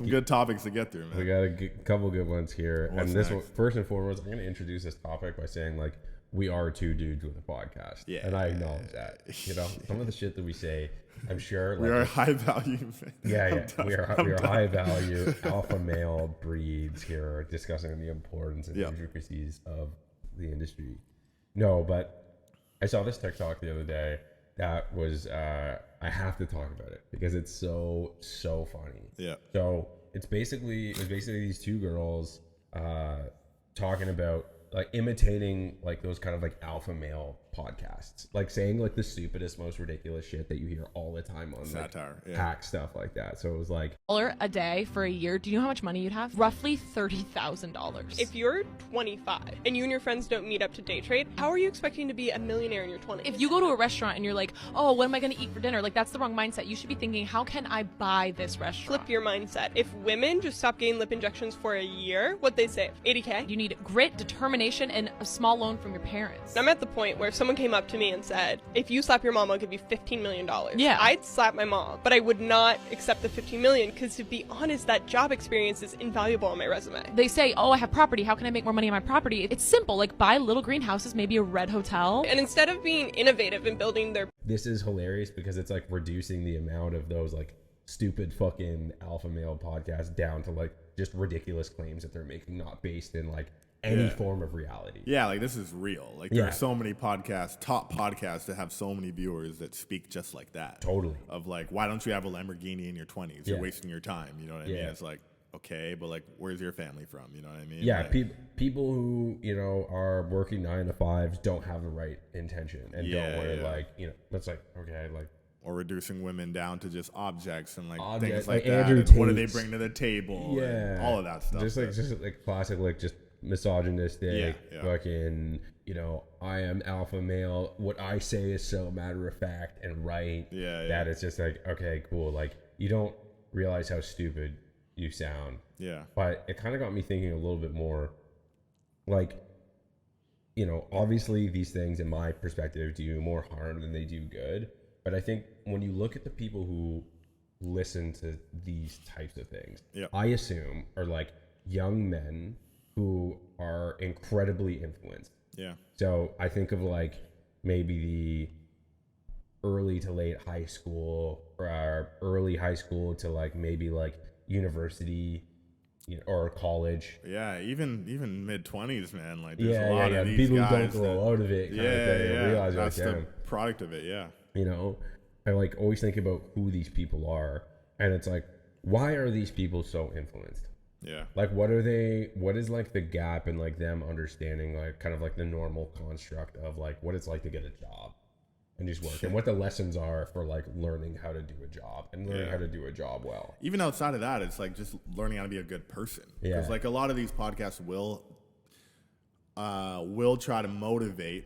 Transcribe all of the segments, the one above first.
good topics to get through, man. We got a couple good ones here. What's and this next? one, first and foremost, I'm going to introduce this topic by saying, like, we are two dudes with a podcast. Yeah. And I acknowledge that. You know, some of the shit that we say, I'm sure. We like, are high value. Yeah. We are high value alpha male breeds here discussing the importance and intricacies of the industry. No, but I saw this TikTok the other day that was, I have to talk about it because it's so funny. Yeah. So it was basically these two girls talking about like imitating like those kind of like alpha male podcasts, like saying like the stupidest, most ridiculous shit that you hear all the time on satire, like, hack stuff like that. So it was like $1 a day for a year. Do you know how much money you'd have? Roughly $30,000. If you're 25 and you and your friends don't meet up to day trade, how are you expecting to be a millionaire in your 20s? If you go to a restaurant and you're like, oh, what am I going to eat for dinner? Like, that's the wrong mindset. You should be thinking, how can I buy this restaurant? Flip your mindset. If women just stop getting lip injections for a year, what they save? 80K? You need grit, determination, and a small loan from your parents. I'm at the point where if someone came up to me and said, if you slap your mom, I'll give you $15 million. Yeah. I'd slap my mom, but I would not accept the $15 million because, to be honest, that job experience is invaluable on my resume. They say, oh, I have property. How can I make more money on my property? It's simple. Like, buy little greenhouses, maybe a red hotel. And instead of being innovative and building their... This is hilarious because it's like reducing the amount of those like stupid fucking alpha male podcasts down to like just ridiculous claims that they're making, not based in like any form of reality. Yeah, like this is real. Like there are so many podcasts, top podcasts that have so many viewers that speak just like that. Totally. Of like, why don't you have a Lamborghini in your 20s? You're wasting your time. You know what I mean? It's like, okay, but like, where's your family from? You know what I mean? Yeah, like, people who, you know, are working 9 to 5s don't have the right intention and don't want to like, you know, that's like, okay, like. Or reducing women down to just objects and like Objects, things like like that. Andrew And what do they Tate's. bring to the table? And all of that stuff. Just like classic, like just misogynistic, fucking, you know, I am alpha male. What I say is so matter of fact and right. That it's just like, okay, cool. Like you don't realize how stupid you sound. Yeah. But it kind of got me thinking a little bit more, like, you know, obviously these things in my perspective do more harm than they do good. But I think when you look at the people who listen to these types of things, I assume are like young men who are incredibly influenced. Yeah. So I think of like maybe the early to late high school or early high school to like maybe like university, you know, or college. Yeah, even mid-20s, man. Like there's a lot of these people guys who don't grow out of it. Realize that's the product of it. Yeah. You know, I like always think about who these people are, and it's like, why are these people so influenced? Yeah. Like, what is like the gap in like them understanding like kind of like the normal construct of like what it's like to get a job and just work and what the lessons are for like learning how to do a job and learning how to do a job well. Even outside of that, it's like just learning how to be a good person. Because like a lot of these podcasts will try to motivate,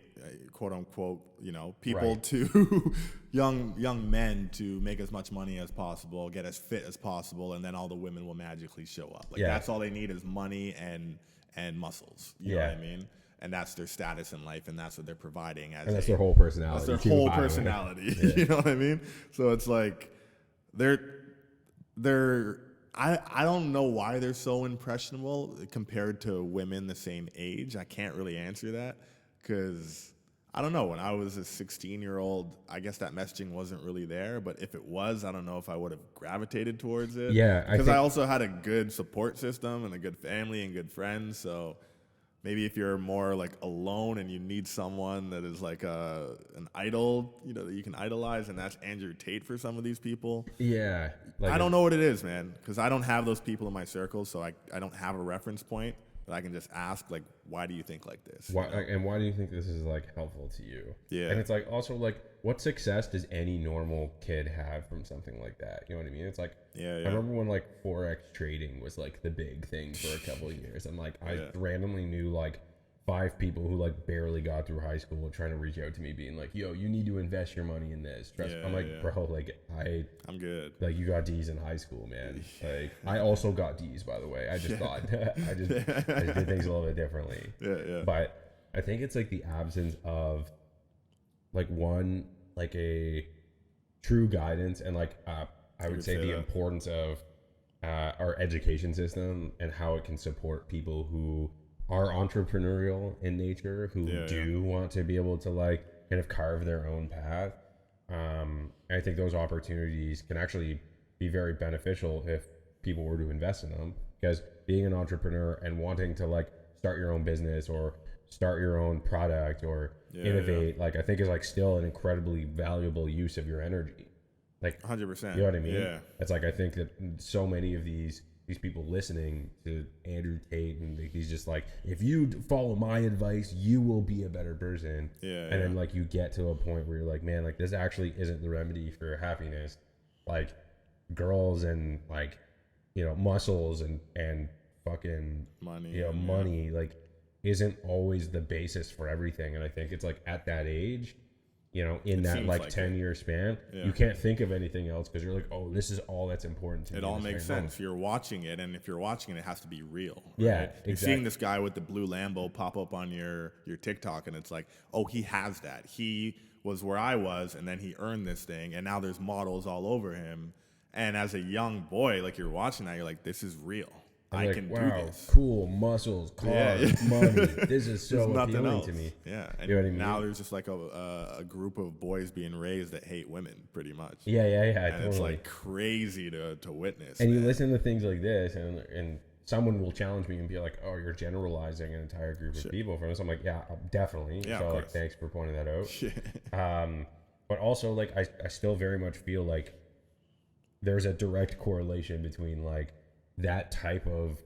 quote unquote, you know, people to young men to make as much money as possible, get as fit as possible, and then all the women will magically show up. Like that's all they need is money and muscles. You know what I mean? And that's their status in life, and that's what they're providing as. And that's their whole personality. That's their whole personality. You know what I mean? So it's like they're. I don't know why they're so impressionable compared to women the same age. I can't really answer that because I don't know. When I was a 16-year-old, I guess that messaging wasn't really there. But if it was, I don't know if I would have gravitated towards it. Yeah, because I also had a good support system and a good family and good friends. So maybe if you're more like alone and you need someone that is like an idol, you know, that you can idolize, and that's Andrew Tate for some of these people. Yeah. Like I don't know what it is, man, because I don't have those people in my circle, so I don't have a reference point, but I can just ask, like, why do you think like this? Why, and why do you think this is like helpful to you? Yeah. And it's like also like, what success does any normal kid have from something like that? You know what I mean? It's like, I remember when like Forex trading was like the big thing for a couple of years, and like I randomly knew like 5 people who like barely got through high school trying to reach out to me being like, yo, you need to invest your money in this. I'm like, bro, like I'm good. Like you got D's in high school, man. Like I also got D's, by the way. I just thought I just did things a little bit differently. But I think it's like the absence of like one, like a true guidance and like I would say the importance of our education system and how it can support people who are entrepreneurial in nature, who want to be able to like kind of carve their own path. And I think those opportunities can actually be very beneficial if people were to invest in them, because being an entrepreneur and wanting to like start your own business or start your own product or innovate, like I think is like still an incredibly valuable use of your energy. Like 100%. You know what I mean? Yeah. It's like, I think that so many of these people listening to Andrew Tate, and he's just like, if you follow my advice, you will be a better person. Yeah. And then like you get to a point where you're like, man, like this actually isn't the remedy for happiness. Like girls and like, you know, muscles and fucking money, you know, money like isn't always the basis for everything. And I think it's like at that age, you know, in that like 10-year span, you can't think of anything else because you're like, oh, this is all that's important to me. It all makes sense. You're watching it, and if you're watching it, it has to be real. Right? Yeah, exactly. You're seeing this guy with the blue Lambo pop up on your TikTok, and it's like, oh, he has that. He was where I was, and then he earned this thing, and now there's models all over him. And as a young boy, like you're watching that, you're like, this is real. I like, can wow, do this. Cool muscles, cars, money. This is so appealing to me. Yeah, and you know what I mean? Now there's just like a group of boys being raised that hate women, pretty much. Yeah, and totally. It's like crazy to witness. And you listen to things like this, and someone will challenge me and be like, "Oh, you're generalizing an entire group of people from this." I'm like, "Yeah, definitely." Yeah, so like, thanks for pointing that out. But also, like, I still very much feel like there's a direct correlation between like that type of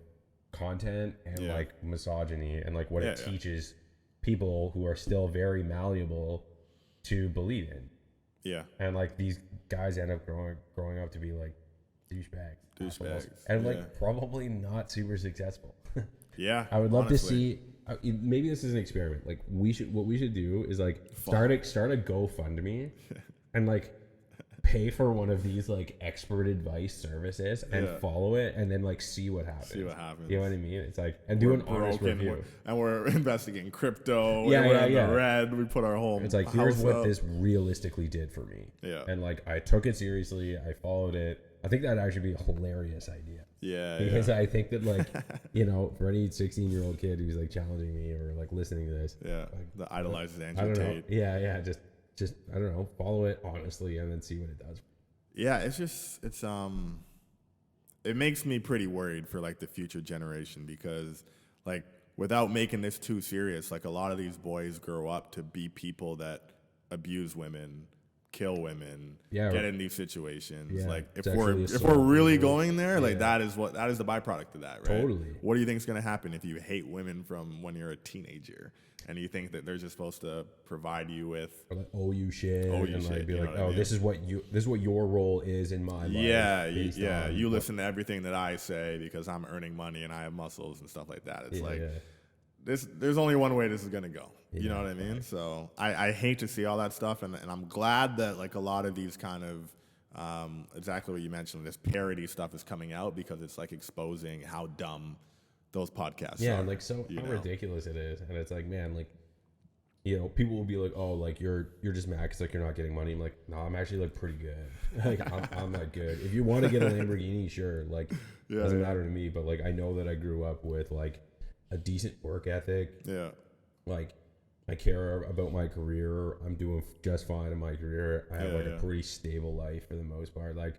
content and like misogyny and like what it teaches people who are still very malleable to believe in. Yeah. And like these guys end up growing up to be like douchebags. And like probably not super successful. Yeah. I would love to see, maybe this is an experiment. Like what we should do is like start a GoFundMe and like pay for one of these like expert advice services and follow it, and then like see what happens. You know what I mean? It's like, and do an honest review. And we're investigating crypto. We're in the red. We put our whole. It's like, here's what this realistically did for me. Yeah. And like I took it seriously. I followed it. I think that'd actually be a hilarious idea. Yeah. Because I think that like, you know, for any 16-year-old kid who's like challenging me or like listening to this. Yeah. Like, the idolizes Andrew Tate. Yeah. Just I don't know, follow it honestly and then see what it does. Yeah, it makes me pretty worried for like the future generation, because like without making this too serious, like a lot of these boys grow up to be people that abuse women, kill women, get in these situations. Yeah, like if we're really going there, like that is the byproduct of that, right? Totally. What do you think is going to happen if you hate women from when you're a teenager? And you think that they're just supposed to provide you with, or like, you shit, like be like, oh, this is what your role is in my life. Yeah. You listen to everything that I say because I'm earning money and I have muscles and stuff like that. It's there's only one way this is gonna go. You know what I mean? So I hate to see all that stuff, and I'm glad that like a lot of these kind of exactly what you mentioned, this parody stuff is coming out, because it's like exposing how dumb those podcasts are, and like how ridiculous it is. And it's like, man, like, you know, people will be like, oh, like you're just mad because like you're not getting money. I'm like, no, I'm actually like pretty good. Like I'm not good. If you want to get a Lamborghini, sure, like doesn't matter to me. But like I know that I grew up with like a decent work ethic. Yeah, like I care about my career. I'm doing just fine in my career. I have a pretty stable life for the most part. Like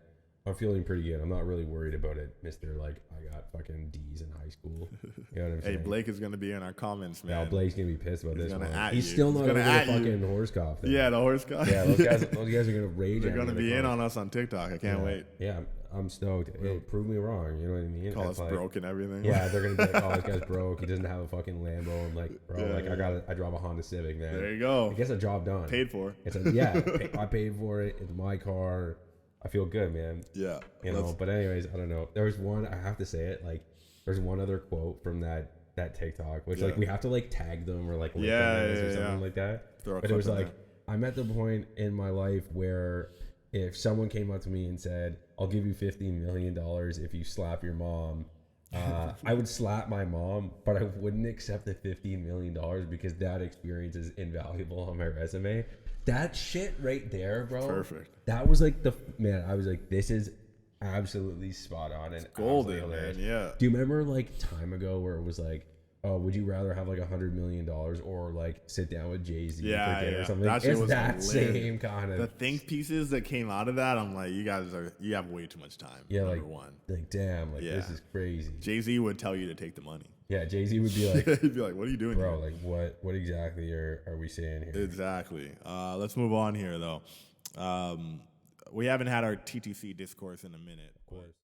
I'm feeling pretty good. I'm not really worried about it, Mr. Like, I got fucking D's in high school. You know what I'm saying? Hey, Blake is going to be in our comments, man. Yeah, Blake's going to be pissed about this one. He's you. still not over the fucking horse cough thing. Yeah, the horse cough. Yeah, those guys are going to rage. They're going to be in on us on TikTok. I can't wait. Yeah, I'm stoked. Hey, prove me wrong. You know what I mean? Call us like, broke and everything. Yeah, they're going to be like, oh, this guy's broke. He doesn't have a fucking Lambo. I'm like, bro, I drive a Honda Civic, man. There you go. I guess a job done. Paid for. I paid for it. It's my car. I feel good, man. Yeah. You know, but anyways, I don't know. There was one, I have to say it, like, there's one other quote from that TikTok, which, like, we have to, like, tag them or, like, link them or something like that. But it was like, I'm at the point in my life where if someone came up to me and said, I'll give you $15 million if you slap your mom, I would slap my mom, but I wouldn't accept the $15 million because that experience is invaluable on my resume. That shit right there, bro. Perfect. That was like man, I was like, this is absolutely spot on and golden, man. Yeah. Do you remember like time ago where it was like, oh, would you rather have like $100 million or like sit down with Jay-Z for dinner or something? That it's was that same kind of. The think pieces that came out of that, I'm like, you have way too much time. Yeah, number like one. Like damn, like this is crazy. Jay-Z would tell you to take the money. Yeah, Jay-Z would be like, he'd be like, what are you doing, bro? here? Like what exactly are we saying here? Exactly. Let's move on here though. We haven't had our TTC discourse in a minute. Of course.